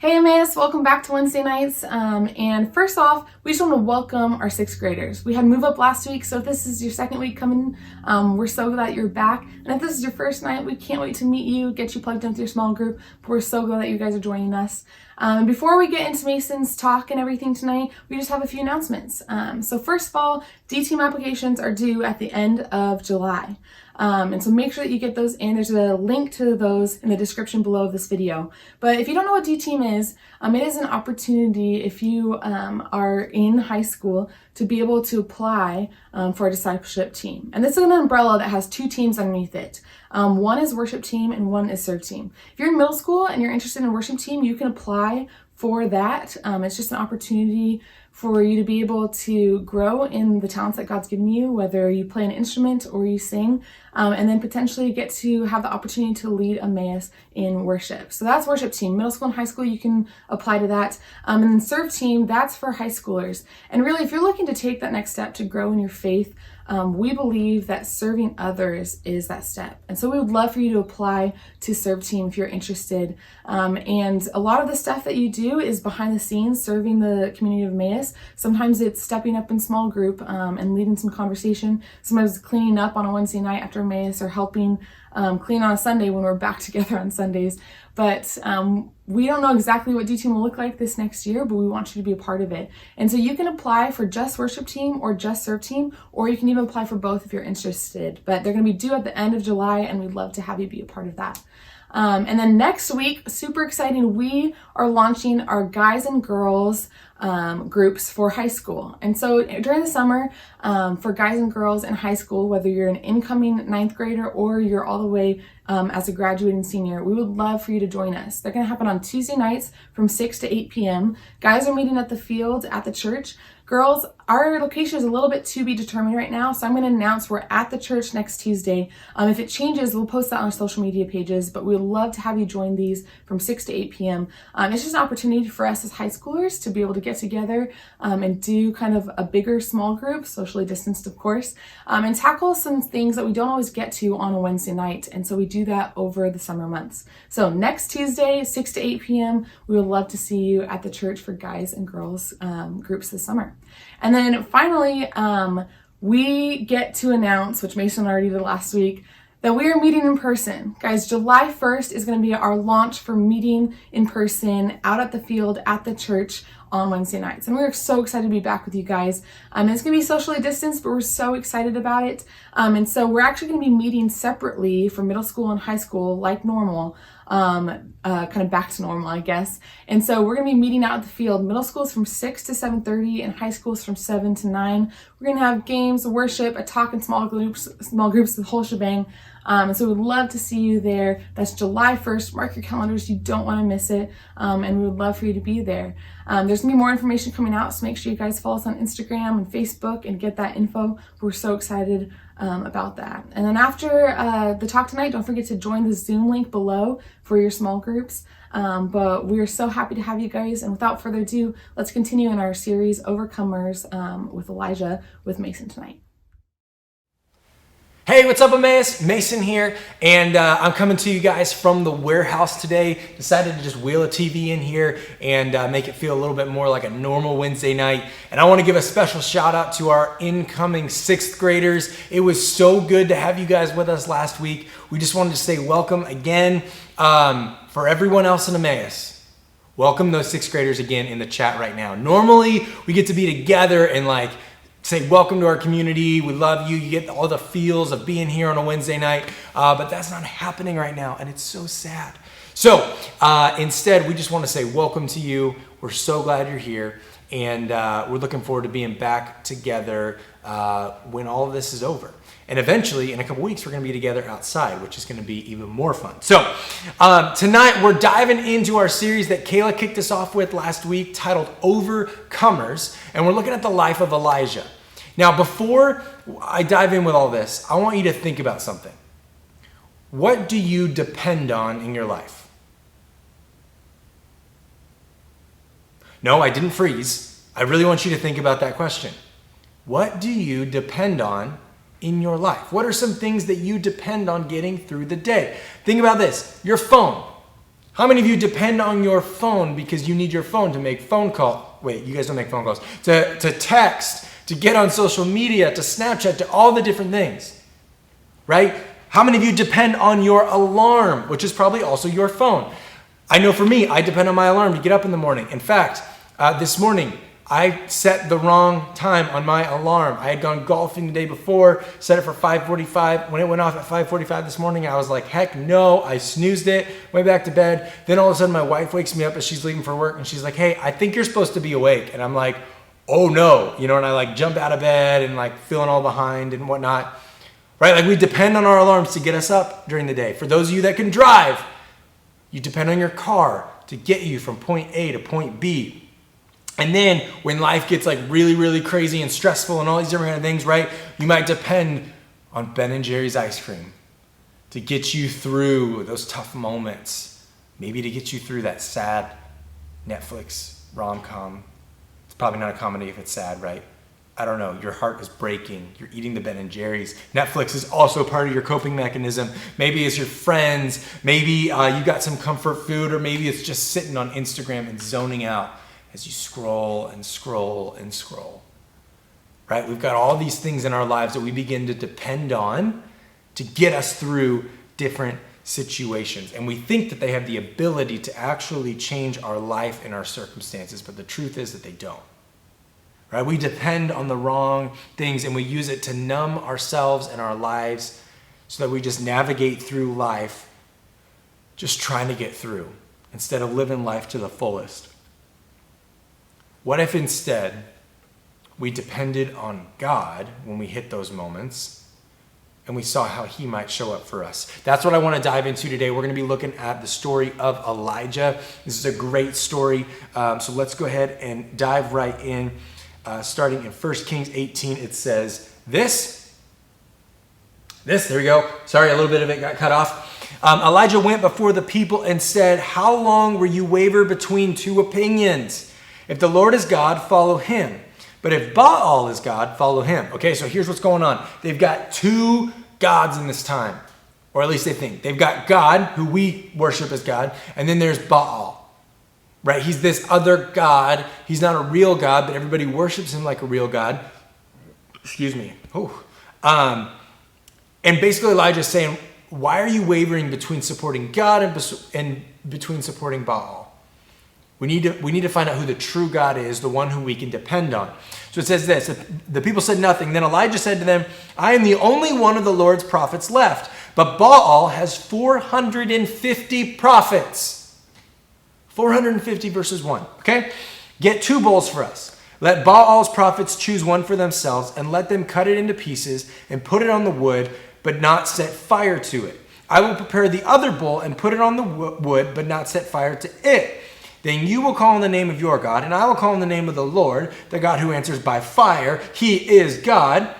Hey Emmaus, welcome back to Wednesday nights. And first off, we just want to welcome our sixth graders. We had move up last week, so if this is your second week coming, we're so glad you're back. And if this is your first night, we can't wait to meet you, get you plugged into your small group. But we're so glad that you guys are joining us. Before we get into Mason's talk and everything tonight, we just have a few announcements. So first of all, D-Team applications are due at the end of July. And so make sure that you get those in. There's a link to those in the description below this video. But if you don't know what D-Team is, it is an opportunity if you are in high school to be able to apply for a discipleship team. And this is an umbrella that has two teams underneath it. One is worship team and one is serve team. If you're in middle school and you're interested in worship team, you can apply for that. It's just an opportunity for you to be able to grow in the talents that God's given you, whether you play an instrument or you sing, and then potentially get to have the opportunity to lead Emmaus in worship. So that's worship team. Middle school and high school, you can apply to that. And then serve team, that's for high schoolers. And really, if you're looking to take that next step to grow in your faith, we believe that serving others is that step. And so we would love for you to apply to serve team if you're interested. And a lot of the stuff that you do is behind the scenes, serving the community of Emmaus. Sometimes it's stepping up in small group and leading some conversation. Sometimes it's cleaning up on a Wednesday night after Emmaus, or helping clean on a Sunday when we're back together on Sundays. But we don't know exactly what D-Team will look like this next year, but we want you to be a part of it. And so you can apply for just worship team or just serve team, or you can even apply for both if you're interested. But they're going to be due at the end of July, and we'd love to have you be a part of that. And then next week, super exciting, we are launching our guys and girls groups for high school. And so during the summer, for guys and girls in high school, whether you're an incoming ninth grader or you're all the way as a graduating senior, we would love for you to join us. They're going to happen on Tuesday nights from 6 to 8 p.m. Guys are meeting at the field at the church. Girls, our location is a little bit to be determined right now, so I'm going to announce we're at the church next Tuesday. If it changes, we'll post that on our social media pages, but we would love to have you join these from 6 to 8 p.m. It's just an opportunity for us as high schoolers to be able to get together and do kind of a bigger small group, socially distanced of course, and tackle some things that we don't always get to on a Wednesday night. And so we do that over the summer months. So next Tuesday, 6 to 8 p.m., we would love to see you at the church for guys and girls groups this summer. And then finally, we get to announce, which Mason already did last week, that we are meeting in person. Guys, July 1st is going to be our launch for meeting in person out at the field at the church on Wednesday nights. And we're so excited to be back with you guys. It's going to be socially distanced, but we're so excited about it. And so we're actually going to be meeting separately for middle school and high school like normal, kind of back to normal, I guess. And so we're going to be meeting out at the field. Middle school is from 6 to 7:30 and high school is from 7 to 9. We're going to have games, worship, a talk in small groups, the whole shebang. And so we'd love to see you there. That's July 1st. Mark your calendars. You don't want to miss it. And we would love for you to be there. There's going to be more information coming out, so make sure you guys follow us on Instagram and Facebook and get that info. We're so excited about that. And then after the talk tonight, don't forget to join the Zoom link below for your small groups. But we are so happy to have you guys. And without further ado, let's continue in our series, Overcomers, with Elijah with Mason tonight. Hey, what's up, Emmaus? Mason here, and I'm coming to you guys from the warehouse today. Decided to just wheel a TV in here and make it feel a little bit more like a normal Wednesday night. And I want to give a special shout out to our incoming sixth graders. It was so good to have you guys with us last week. We just wanted to say welcome again. For everyone else in Emmaus, welcome those sixth graders again in the chat right now. Normally, we get to be together and say welcome to our community, we love you, you get all the feels of being here on a Wednesday night, but that's not happening right now, and it's so sad. So instead, we just want to say welcome to you. We're so glad you're here, and we're looking forward to being back together when all of this is over. And eventually, in a couple weeks, we're going to be together outside, which is going to be even more fun. So tonight, we're diving into our series that Kayla kicked us off with last week, titled Overcomers, and we're looking at the life of Elijah. Now, before I dive in with all this, I want you to think about something. What do you depend on in your life? No, I didn't freeze. I really want you to think about that question. What do you depend on in your life? What are some things that you depend on getting through the day? Think about this. Your phone. How many of you depend on your phone because you need your phone to make phone call? Wait, you guys don't make phone calls. To text, to get on social media, to Snapchat, to all the different things, right? How many of you depend on your alarm, which is probably also your phone? I know for me, I depend on my alarm to get up in the morning. In fact, this morning, I set the wrong time on my alarm. I had gone golfing the day before, set it for 5:45. When it went off at 5:45 this morning, I was like, heck no. I snoozed it, went back to bed. Then all of a sudden my wife wakes me up as she's leaving for work and she's like, hey, I think you're supposed to be awake. And I'm like, oh no. And I like jump out of bed and like feeling all behind and whatnot. Right? Like we depend on our alarms to get us up during the day. For those of you that can drive, you depend on your car to get you from point A to point B. And then when life gets like really, really crazy and stressful and all these different kind of things, right? You might depend on Ben & Jerry's ice cream to get you through those tough moments. Maybe to get you through that sad Netflix rom-com. It's probably not a comedy if it's sad, right? I don't know. Your heart is breaking. You're eating the Ben & Jerry's. Netflix is also part of your coping mechanism. Maybe it's your friends. Maybe you got some comfort food, or maybe it's just sitting on Instagram and zoning out as you scroll and scroll and scroll, right? We've got all these things in our lives that we begin to depend on to get us through different situations. And we think that they have the ability to actually change our life and our circumstances, but the truth is that they don't, right? We depend on the wrong things and we use it to numb ourselves and our lives so that we just navigate through life just trying to get through instead of living life to the fullest. What if instead we depended on God when we hit those moments and we saw how he might show up for us? That's what I want to dive into today. We're going to be looking at the story of Elijah. This is a great story. So let's go ahead and dive right in. Starting in 1 Kings 18, it says this, there we go. Sorry, a little bit of it got cut off. Elijah went before the people and said, how long will you waver between two opinions? If the Lord is God, follow him. But if Baal is God, follow him. Okay, so here's what's going on. They've got two gods in this time, or at least they think. They've got God, who we worship as God, and then there's Baal, right? He's this other God. He's not a real God, but everybody worships him like a real God. Excuse me. And basically Elijah's saying, why are you wavering between supporting God and between supporting Baal? We need to find out who the true God is, the one who we can depend on. So it says this, the people said nothing. Then Elijah said to them, I am the only one of the Lord's prophets left, but Baal has 450 prophets. 450 verses 1, okay? Get 2 bulls for us. Let Baal's prophets choose one for themselves and let them cut it into pieces and put it on the wood, but not set fire to it. I will prepare the other bull and put it on the wood, but not set fire to it. Then you will call on the name of your God, and I will call on the name of the Lord, the God who answers by fire. He is God.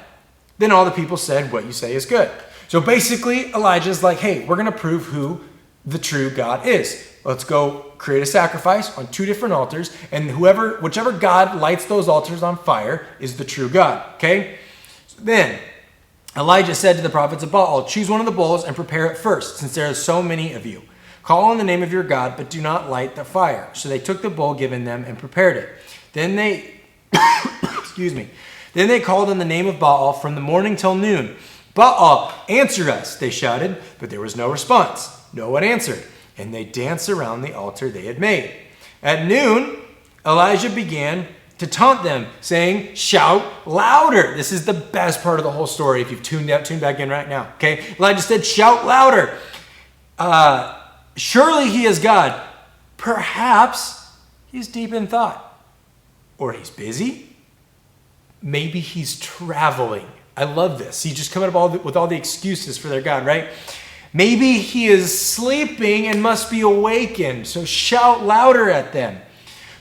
Then all the people said, what you say is good. So basically, Elijah's like, hey, we're going to prove who the true God is. Let's go create a sacrifice on 2 different altars, and whichever God lights those altars on fire is the true God, okay? So then Elijah said to the prophets of Baal, choose one of the bulls and prepare it first, since there are so many of you. Call on the name of your God, but do not light the fire. So they took the bull given them and prepared it. Then they, Then they called on the name of Baal from the morning till noon. Baal, answer us, they shouted, but there was no response. No one answered, and they danced around the altar they had made. At noon, Elijah began to taunt them, saying, shout louder. This is the best part of the whole story if you've tuned back in right now. Okay, Elijah said, shout louder. Surely he is God. Perhaps he's deep in thought. Or he's busy. Maybe he's traveling. I love this. He's just coming up with all the excuses for their God, right? Maybe he is sleeping and must be awakened. So shout louder at them.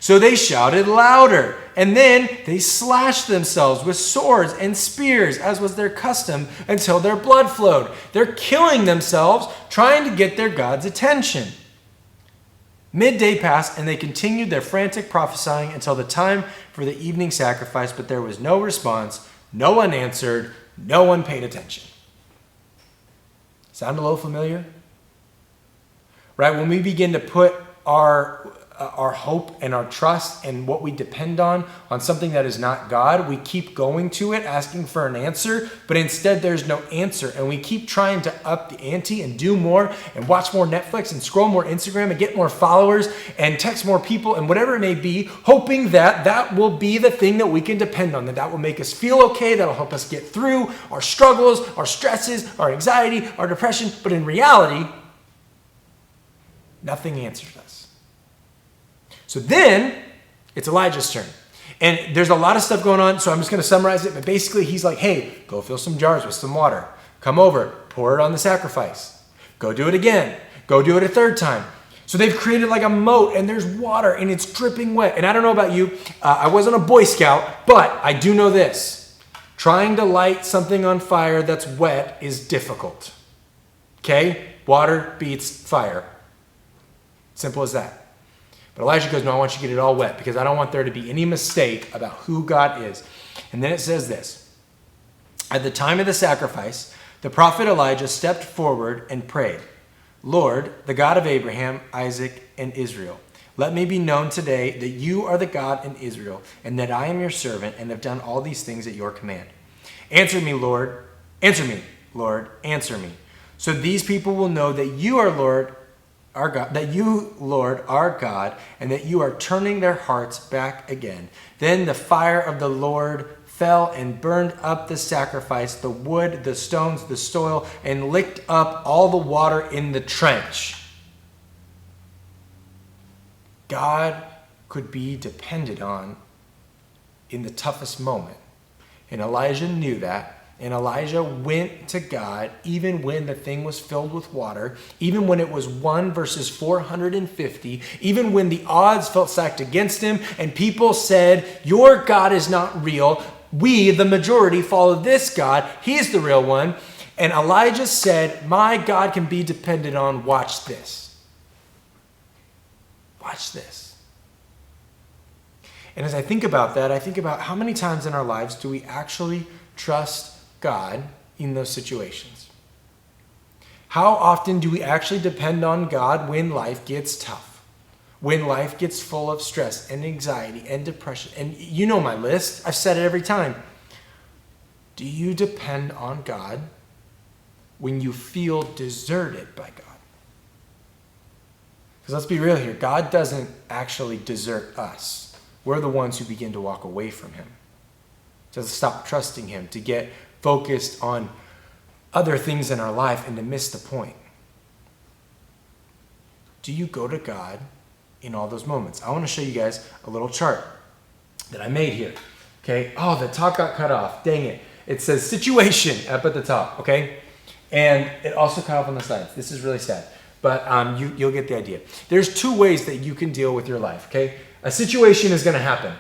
So they shouted louder, and then they slashed themselves with swords and spears, as was their custom, until their blood flowed. They're killing themselves, trying to get their God's attention. Midday passed, and they continued their frantic prophesying until the time for the evening sacrifice, but there was no response. No one answered. No one paid attention. Sound a little familiar? right? When we begin to put our hope and our trust and what we depend on something that is not God, we keep going to it asking for an answer, but instead there's no answer. And we keep trying to up the ante and do more and watch more Netflix and scroll more Instagram and get more followers and text more people and whatever it may be, hoping that that will be the thing that we can depend on, that will make us feel okay, that'll help us get through our struggles, our stresses, our anxiety, our depression. But in reality, nothing answers us. So then it's Elijah's turn. And there's a lot of stuff going on, so I'm just going to summarize it. But basically, he's like, hey, go fill some jars with some water. Come over, pour it on the sacrifice. Go do it again. Go do it a third time. So they've created like a moat, and there's water, and it's dripping wet. And I don't know about you. I wasn't a Boy Scout, but I do know this. Trying to light something on fire that's wet is difficult. Okay? Water beats fire. Simple as that. But Elijah goes, no, I want you to get it all wet because I don't want there to be any mistake about who God is. And then it says this. At the time of the sacrifice, the prophet Elijah stepped forward and prayed, Lord, the God of Abraham, Isaac, and Israel, let me be known today that you are the God in Israel and that I am your servant and have done all these things at your command. Answer me, Lord. Answer me, Lord. Answer me. So these people will know that you are Lord, our God, that you, Lord, are God, and that you are turning their hearts back again. Then the fire of the Lord fell and burned up the sacrifice, the wood, the stones, the soil, and licked up all the water in the trench. God could be depended on in the toughest moment. And Elijah knew that. And Elijah went to God even when the thing was filled with water, even when it was 1 versus 450, even when the odds felt stacked against him and people said, your God is not real. We, the majority, follow this God. He's the real one. And Elijah said, my God can be depended on. Watch this. Watch this. And as I think about that, I think about how many times in our lives do we actually trust God in those situations? How often do we actually depend on God when life gets tough? When life gets full of stress and anxiety and depression? And you know my list. I've said it every time. Do you depend on God when you feel deserted by God? Because let's be real here. God doesn't actually desert us. We're the ones who begin to walk away from him. To stop trusting him, to get focused on other things in our life and to miss the point. Do you go to God in all those moments? I want to show you guys a little chart that I made here. Okay. Oh, the top got cut off. Dang it. It says situation up at the top. Okay. And it also cut off on the sides. This is really sad. But you'll get the idea. There's two ways that you can deal with your life. Okay. A situation is going to happen.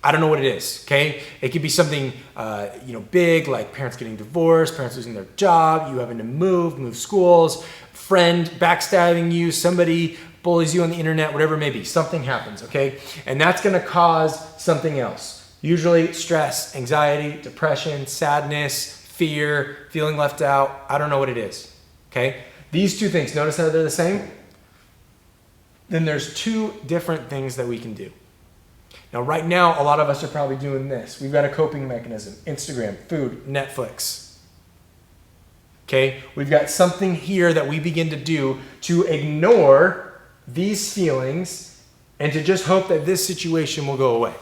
I don't know what it is, okay? It could be something, big, like parents getting divorced, parents losing their job, you having to move schools, friend backstabbing you, somebody bullies you on the internet, whatever it may be. Something happens, okay? And that's going to cause something else. Usually stress, anxiety, depression, sadness, fear, feeling left out. I don't know what it is, okay? These two things, notice how they're the same? Then there's two different things that we can do. Now, right now, a lot of us are probably doing this. We've got a coping mechanism. Instagram, food, Netflix. Okay? We've got something here that we begin to do to ignore these feelings and to just hope that this situation will go away.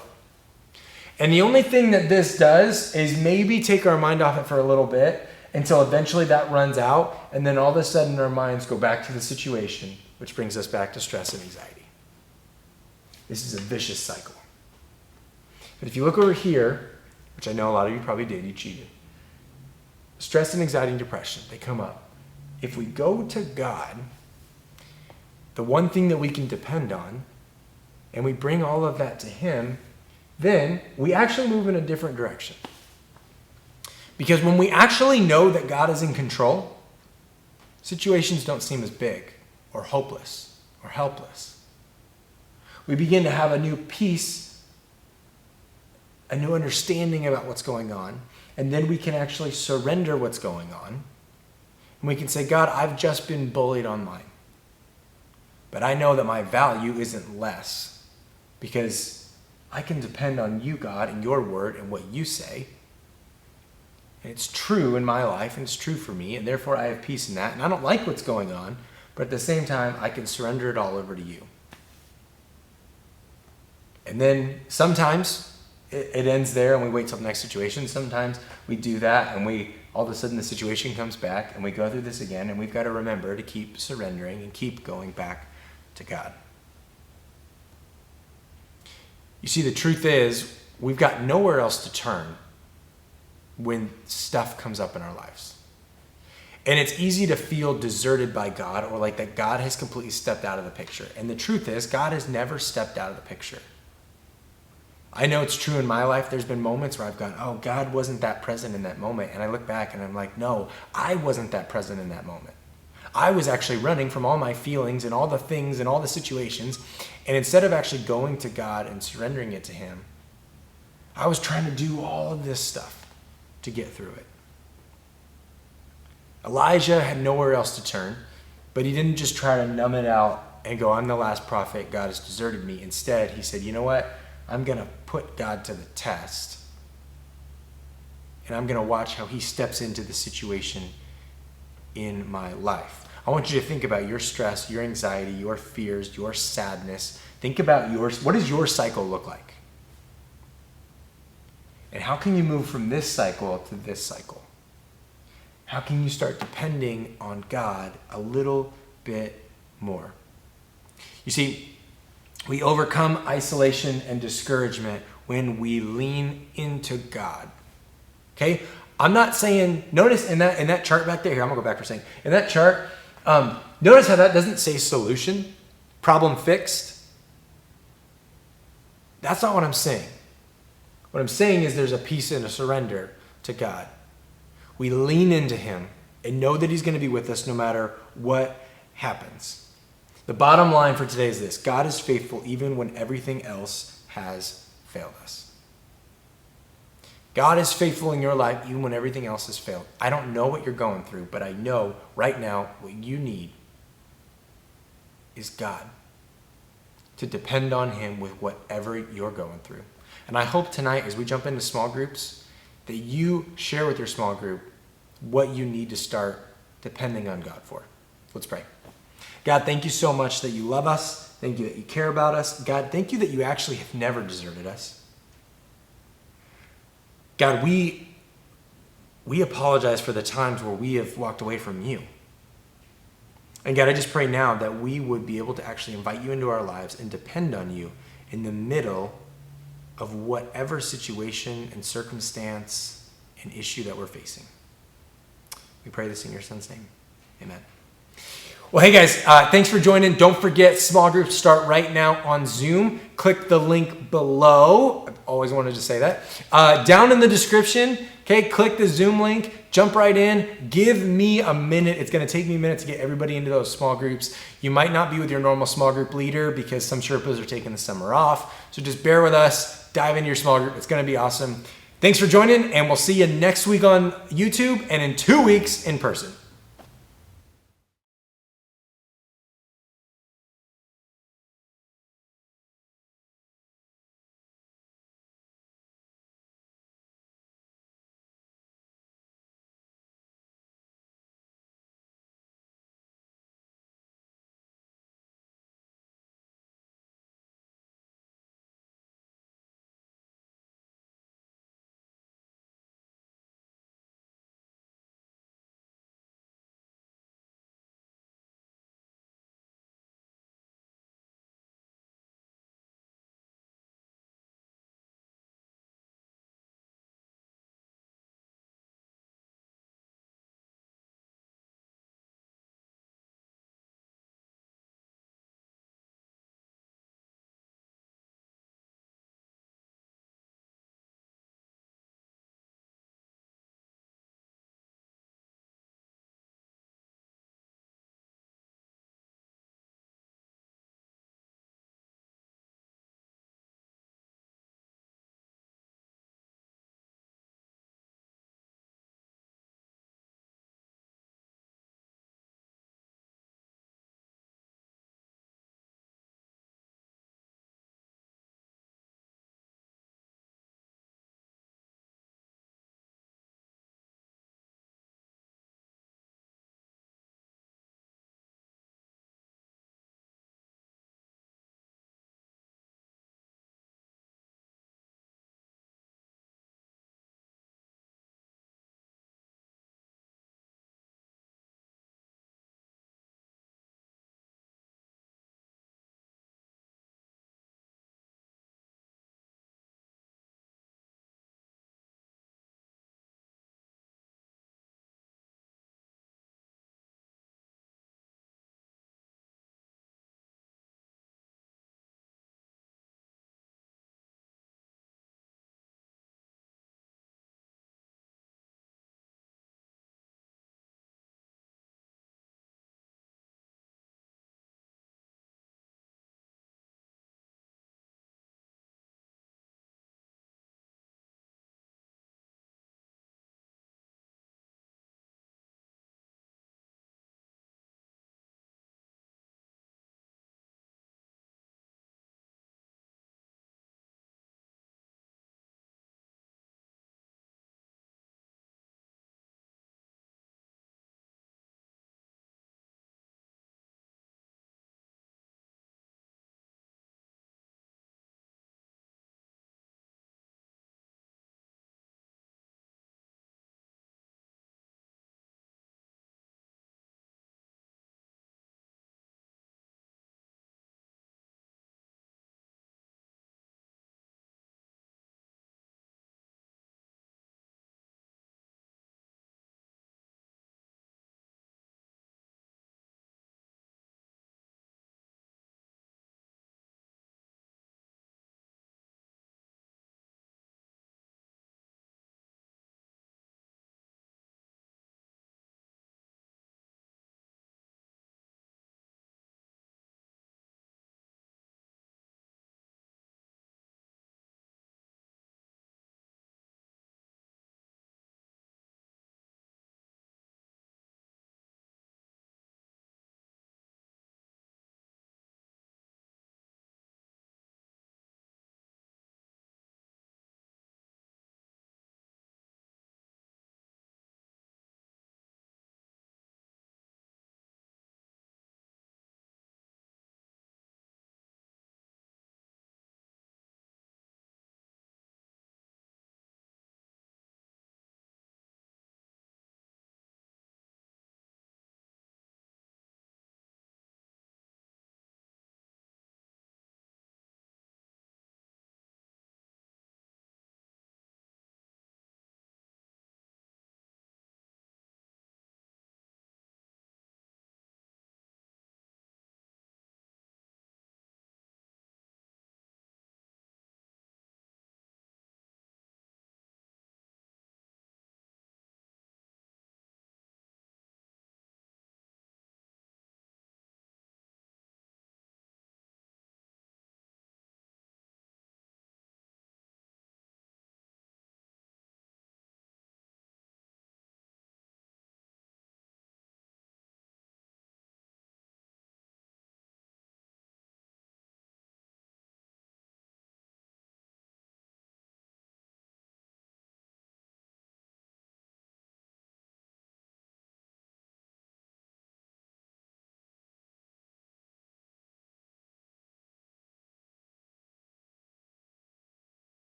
And the only thing that this does is maybe take our mind off it for a little bit until eventually that runs out, and then all of a sudden our minds go back to the situation, which brings us back to stress and anxiety. This is a vicious cycle. But if you look over here, which I know a lot of you probably did, you cheated. Stress and anxiety and depression, they come up. If we go to God, the one thing that we can depend on, and we bring all of that to him, then we actually move in a different direction. Because when we actually know that God is in control, situations don't seem as big or hopeless or helpless. We begin to have a new peace, a new understanding about what's going on, and then we can actually surrender what's going on. And we can say, God, I've just been bullied online. but I know that my value isn't less because I can depend on you, God, and your word and what you say. And it's true in my life, and it's true for me, and therefore I have peace in that. And I don't like what's going on, but at the same time, I can surrender it all over to you. And then sometimes it ends there and we wait till the next situation. Sometimes we do that and all of a sudden the situation comes back and we go through this again, and we've got to remember to keep surrendering and keep going back to God. You see, the truth is we've got nowhere else to turn when stuff comes up in our lives. And it's easy to feel deserted by God, or like that God has completely stepped out of the picture. And the truth is, God has never stepped out of the picture. I know it's true in my life. There's been moments where I've gone, oh, God wasn't that present in that moment. And I look back and I'm like, no, I wasn't that present in that moment. I was actually running from all my feelings and all the things and all the situations. And instead of actually going to God and surrendering it to him, I was trying to do all of this stuff to get through it. Elijah had nowhere else to turn, but he didn't just try to numb it out and go, I'm the last prophet, God has deserted me. Instead, he said, you know what? I'm going to put God to the test, and I'm going to watch how he steps into the situation in my life. I want you to think about your stress, your anxiety, your fears, your sadness. Think about what does your cycle look like? And how can you move from this cycle to this cycle? How can you start depending on God a little bit more? You see, we overcome isolation and discouragement when we lean into God. Okay? I'm not saying, notice in that chart back there, here, I'm going to go back for a second. In that chart, notice how that doesn't say solution, problem fixed. That's not what I'm saying. What I'm saying is there's a peace and a surrender to God. We lean into him and know that he's going to be with us no matter what happens. The bottom line for today is this: God is faithful even when everything else has failed us. God is faithful in your life even when everything else has failed. I don't know what you're going through, but I know right now what you need is God. To depend on him with whatever you're going through. And I hope tonight, as we jump into small groups, that you share with your small group what you need to start depending on God for. Let's pray. God, thank you so much that you love us. Thank you that you care about us. God, thank you that you actually have never deserted us. God, we apologize for the times where we have walked away from you. And God, I just pray now that we would be able to actually invite you into our lives and depend on you in the middle of whatever situation and circumstance and issue that we're facing. We pray this in your son's name. Amen. Well, hey guys, thanks for joining. Don't forget, small groups start right now on Zoom. Click the link below. I always wanted to say that. Down in the description, okay, click the Zoom link. Jump right in. Give me a minute. It's going to take me a minute to get everybody into those small groups. You might not be with your normal small group leader because some Sherpas are taking the summer off. So just bear with us. Dive into your small group. It's going to be awesome. Thanks for joining, and we'll see you next week on YouTube and in 2 weeks in person.